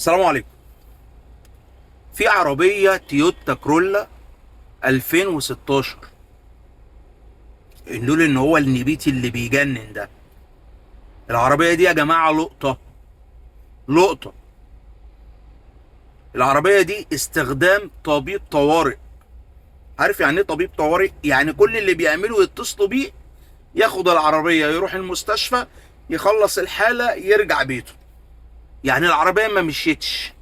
السلام عليكم. في عربية تويوتا كرولا 2016. نقول ان هو النبيتي اللي بيجنن ده. العربية دي يا جماعة لقطة. العربية دي استخدام طبيب طوارئ. عارف يعني ايه طبيب طوارئ؟ يعني كل اللي بيعمله يتصلوا بيه، ياخد العربية يروح المستشفى، يخلص الحالة، يرجع بيته. يعني العربية ما مشيتش،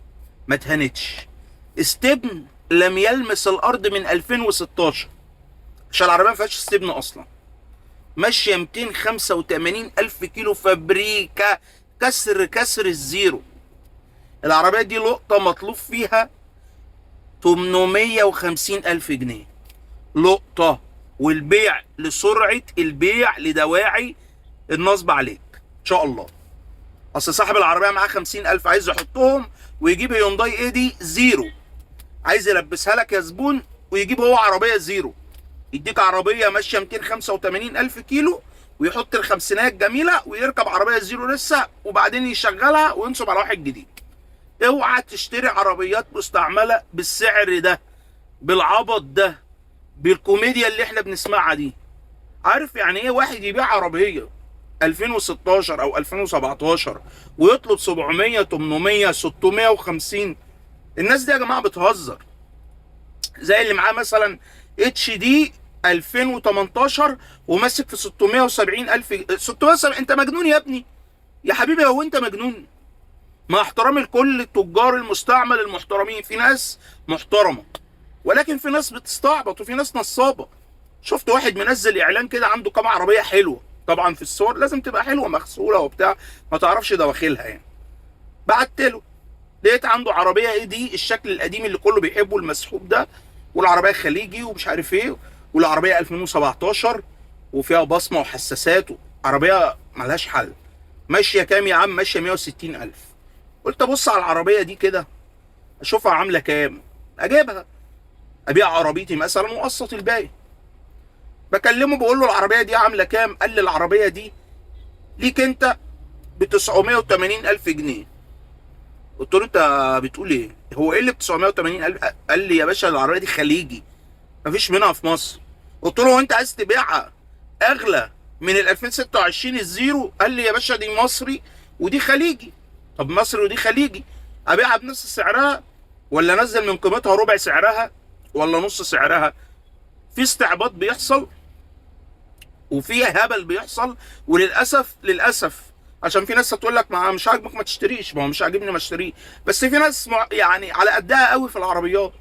ما اتهنتش، استبن لم يلمس الارض من 2016. عشان العربيه ما فيهاش استبن اصلا، ماشيه 285 الف كيلو فابريكا، كسر الزيرو. العربيه دي لقطه مطلوب فيها 850 الف جنيه لقطه، والبيع لسرعه البيع لدواعي النصب عليك ان شاء الله. اصل صاحب العربيه معاه 50 الف عايز يحطهم ويجيب هيونداي اي دي زيرو، عايز يلبسها لك يا زبون ويجيب هو عربيه زيرو. يديك عربيه ماشيه 285 الف كيلو ويحط الخمسينات جميله ويركب عربيه زيرو لسه، وبعدين يشغلها وينصب على واحد جديد. اوعى تشتري عربيات مستعمله بالسعر ده، بالعبط ده، بالكوميديا اللي احنا بنسمعها دي. عارف يعني ايه واحد يبيع عربيه 2016 او 2017 ويطلب 700 800 650؟ الناس دي يا جماعه بتهزر. زي اللي معاه مثلا اتش دي 2018 وماسك في 670 الف 670. انت مجنون يا ابني يا حبيبي، هو انت مجنون؟ مع احترامي لكل التجار المستعمل المحترمين، في ناس محترمه ولكن في ناس بتستعبط وفي ناس نصابه. شفت واحد منزل اعلان كده عنده كام عربيه حلوه، طبعا في الصور لازم تبقى حلوه مغسوله وبتاع، ما تعرفش دواخلها يعني. بعت له، لقيت عنده عربيه ايه دي الشكل القديم اللي كله بيحبه المسحوب ده، والعربيه خليجي ومش عارف ايه، والعربيه 2017 وفيها بصمه وحساسات، عربيه ملهاش حل. ماشيه كام يا عم؟ ماشيه 160 الف. قلت ابص على العربيه دي كده اشوفها عامله كام، اجيبها ابيع عربيتي مثلا وقسط الباقي. بكلمه بقول له العربيه دي عامله كام؟ قال لي العربيه دي ليك انت ب 980 الف جنيه. قلت له انت بتقول ايه؟ هو ايه اللي ب 980 الف؟ قال لي يا باشا العربيه دي خليجي مفيش منها في مصر. قلت له هو انت عايز تبيعها اغلى من ال 2026 الزيرو؟ قال لي يا باشا دي مصري ودي خليجي. طب مصري ودي خليجي ابيعها بنص سعرها ولا انزل من قيمتها ربع سعرها ولا نص سعرها؟ في استعباط بيحصل وفي هبل بيحصل، وللاسف عشان في ناس هتقول لك ما مش عاجبك ما تشتريش، ما هو مش عاجبني ما اشتريه. بس في ناس يعني على قدها قوي في العربيات،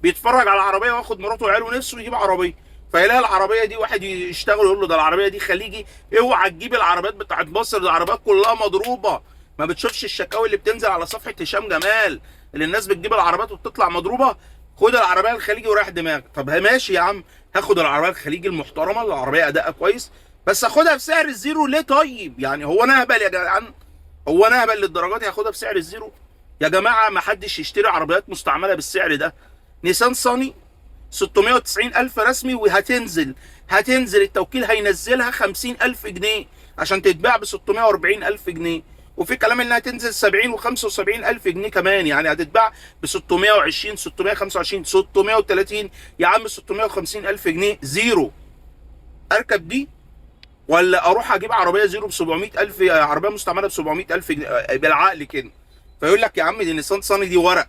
بيتفرج على العربيه واخد مراته وعياله نفسه يجيب عربيه، فيلاقي العربيه دي واحد يشتغل يقول له ده العربيه دي خليجي. اوعى تجيب العربيات بتاعت مصر، العربيات كلها مضروبه. ما بتشوفش الشكاوي اللي بتنزل على صفحه هشام جمال اللي الناس بتجيب العربيات وبتطلع مضروبه؟ خد العربيه الخليجي ورايح دماغك. طب ماشي يا عم، هاخد العربيه الخليجي المحترمه، العربيه ادائها كويس، بس اخدها بسعر الزيرو ليه؟ طيب يعني هو انا اهبل يا جدعان؟ هو انا اهبل للدرجه دي هاخدها بسعر الزيرو؟ يا جماعه ما حدش يشتري عربيات مستعمله بالسعر ده. نيسان صاني 690 الف رسمي، وهتنزل التوكيل هينزلها 50 الف جنيه عشان تتباع ب 640 الف جنيه، وفي كلام انها تنزل 70 و75 الف جنيه كمان، يعني هتتباع ب 620 625 630 يا عم 650 الف جنيه زيرو. اركب دي ولا اروح اجيب عربيه زيرو ب 700 الف، عربيه مستعمله ب 700 الف جنيه بالعقل كده؟ فيقول لك يا عم دي نيسان صاني دي ورق،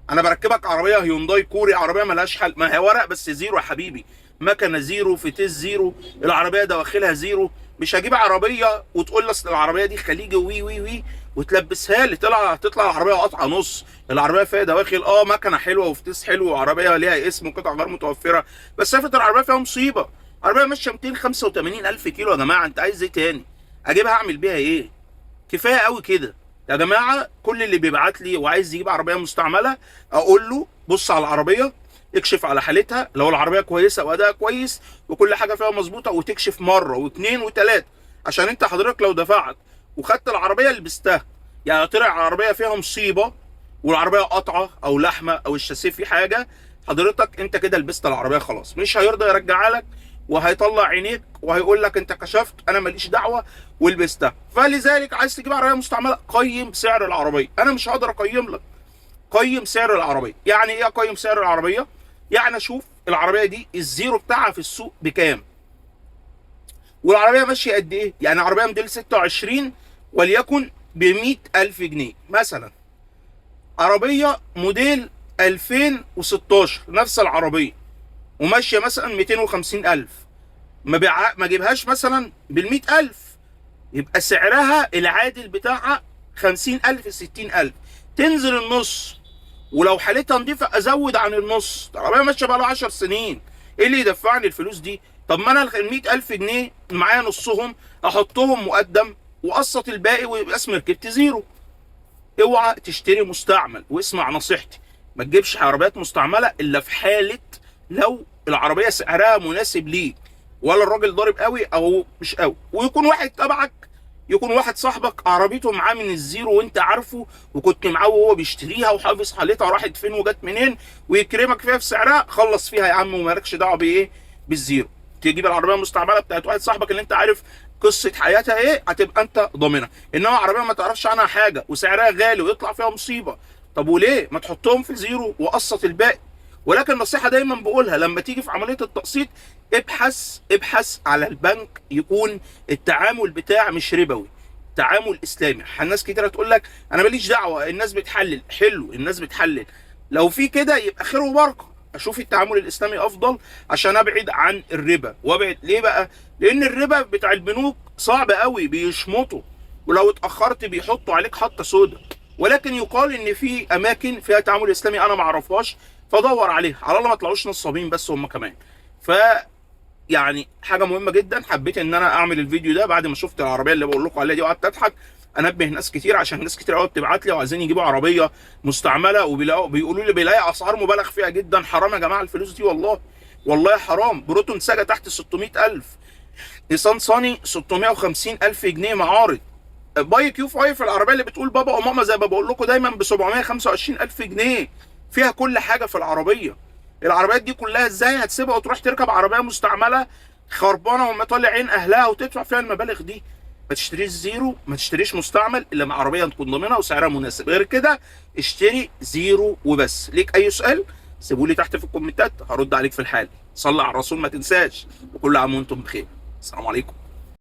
انا بركبك عربيه هيونداي كوري، عربيه ملهاش حل. ما هي ورق بس زيرو يا حبيبي، مكنه زيرو، فتيس زيرو، العربيه دواخلها زيرو. مش هجيب عربيه وتقول لي اصل العربيه دي خليجي وي وي وي وتلبسها لي، تطلع العربيه قطعه نص. العربيه فيها دواخل مكنه حلوه وفتيس حلو وعربيه ليها اسم وقطع غير متوفره، بس افرض العربيه فيها مصيبه. عربيه ماشيه 285 الف كيلو يا جماعه، انت عايز ايه تاني؟ اجيبها اعمل بيها ايه؟ كفايه قوي كده يا جماعه. كل اللي بيبعت لي وعايز يجيب عربيه مستعمله اقول له بص على العربيه، اكشف على حالتها، لو العربيه كويسه وادائها كويس وكل حاجه فيها مظبوطه، وتكشف مره واثنين وثلاثه. عشان انت حضرتك لو دفعت وخدت العربيه لبستها، يعني طلع العربيه فيها مصيبه والعربيه قطعه او لحمه او الشاسيه فيه حاجه، حضرتك انت كده لبست العربيه خلاص، مش هيرضى يرجعها لك وهيطلع عينيك وهيقول لك انت كشفت انا ماليش دعوه ولبستها. فلذلك عايز تجيب عربيه مستعمله قيم سعر العربيه، انا مش هقدر اقيم لك، قيم سعر العربيه. يعني ايه اقيم سعر العربيه؟ يعني اشوف العربيه دي الزيرو بتاعها في السوق بكام، والعربيه ماشيه قد ايه. يعني عربيه موديل 26 وليكن ب 100,000 جنيه مثلا، عربيه موديل 2016 نفس العربيه وماشيه مثلا 250,000، ما اجيبهاش مثلا بال 100,000، يبقى سعرها العادل بتاعها 50,000 60,000، تنزل النص. ولو حالتها نضيفه ازود عن النص. العربيه ماشيه بقى لها 10 سنين، ايه اللي يدفعني الفلوس دي؟ طب ما انا ال 100,000 جنيه معايا نصهم احطهم مقدم واقسط الباقي ويبقى اسمي ركبت زيرو. اوعى تشتري مستعمل، واسمع نصيحتي، ما تجيبش عربيات مستعمله الا في حاله لو العربيه سعرها مناسب ليك، ولا الراجل ضارب قوي او مش قوي، ويكون واحد تبعك، يكون واحد صاحبك عربيته معاه من الزيرو وانت عارفه وكنت معاه وهو بيشتريها وحافظ حالتها راحت فين وجت منين، ويكرمك فيها في سعرها، خلص فيها يا عم ومالكش دعوه بايه، بالزيرو. تجيب العربيه المستعمله بتاعت واحد صاحبك اللي انت عارف قصه حياتها ايه، هتبقى انت ضامنها. انما عربيه ما تعرفش عنها حاجه وسعرها غالي ويطلع فيها مصيبه، طب وليه؟ ما تحطهم في زيرو وقسط الباقي. ولكن نصيحه دايما بقولها، لما تيجي في عمليه التقسيط ابحث على البنك يكون التعامل بتاع مش ربوي، تعامل اسلامي. الناس كتير هتقول لك انا ماليش دعوه، الناس بتحلل، حلو الناس بتحلل، لو في كده يبقى خير وبركه. اشوف التعامل الاسلامي افضل عشان ابعد عن الربا. وابعد ليه بقى؟ لان الربا بتاع البنوك صعب قوي، بيشمطوا، ولو اتاخرت بيحطوا عليك حطه سودة. ولكن يقال ان في اماكن فيها تعامل اسلامي انا ما اعرفهاش، فدور عليها، على الله ما طلعوش نصابين بس هم كمان. ف يعني حاجه مهمه جدا، حبيت ان انا اعمل الفيديو ده بعد ما شفت العربيه اللي بقول لكم عليها دي وقعدت اضحك، انبه ناس كتير، عشان ناس كتير قوي بتبعت لي وعايزين يجيبوا عربيه مستعمله وبيلاقوا بيقولوا لي بيلاقي اسعار مبالغ فيها جدا. حرام يا جماعه الفلوس دي، والله حرام. بروتون ساجا تحت 600,000، نيسان صاني 650,000 جنيه معارض، باي كيو 5 العربيه اللي بتقول بابا وماما زي ما بقول لكم دايما ب 725,000 جنيه، فيها كل حاجه في العربيه. العربيات دي كلها ازاي هتسيبها وتروح تركب عربيه مستعمله خربانه وما طالع عين اهلها وتدفع فيها المبالغ دي؟ ما تشتريش زيرو، ما تشتريش مستعمل الا مع عربيه تكون ضامنها وسعرها مناسب، غير كده اشتري زيرو وبس. ليك اي سؤال سيبوا لي تحت في الكومنتات، هرد عليك في الحال. صلي على الرسول ما تنساش، وكل عام وانتم بخير. السلام عليكم.